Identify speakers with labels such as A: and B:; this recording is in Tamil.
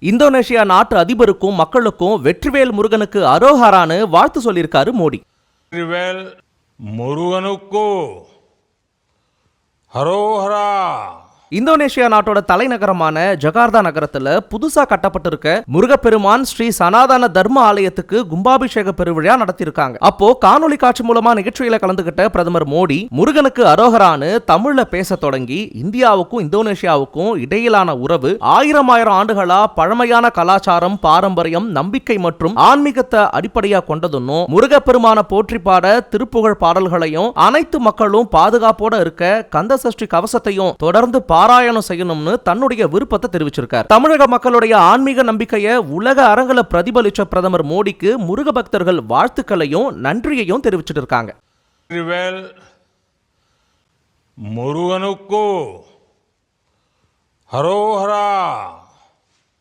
A: இந்தோனேஷியா நாட்டு அதிபருக்கும் மக்களுக்கும் வெற்றிவேல் முருகனுக்கு அரோஹரான்னு வாழ்த்து சொல்லியிருக்காரு மோடி.
B: வெற்றிவேல் முருகனுக்கு அரோஹரா.
A: இந்தோனேஷியா நாட்டோட தலைநகரமான ஜகார்த்தா நகரத்துல புதுசா கட்டப்பட்டிருக்க முருகப்பெருமான் ஸ்ரீ சனாதன தர்ம ஆலயத்துக்கு கும்பாபிஷேக பெருவிழா நடத்திருக்காங்க. அப்போ காணொலி காட்சி மூலமா நிகழ்ச்சியில கலந்துகிட்ட பிரதமர் மோடி முருகனுக்கு அரோகரான்னு தமிழ்ல பேச தொடங்கி இந்தியாவுக்கும் இந்தோனேஷியாவுக்கும் இடையிலான உறவு ஆயிரம் ஆண்டுகளா பழமையான கலாச்சாரம், பாரம்பரியம், நம்பிக்கை மற்றும் ஆன்மீகத்தை அடிப்படையா கொண்டதுன்னும் முருகப்பெருமான போற்றி பாட திருப்புகழ் பாடல்களையும் அனைத்து மக்களும் பாதுகாப்போட இருக்க கந்த சஷ்டி கவசத்தையும் தொடர்ந்து பாராயணம் செய்யணும்னு தன்னுடைய விருப்பத்தை தெரிவிச்சிருக்கார். தமிழக மக்களுடைய ஆன்மீக நம்பிக்கையை உலக அரங்கில பிரதிபலிச்ச பிரதமர் மோடிக்கு முருக பக்தர்கள் வாழ்த்துக்களையும் நன்றியையும் தெரிவிச்சிட்டு இருக்காங்க.
B: முருகனுக்கு அரோஹரா.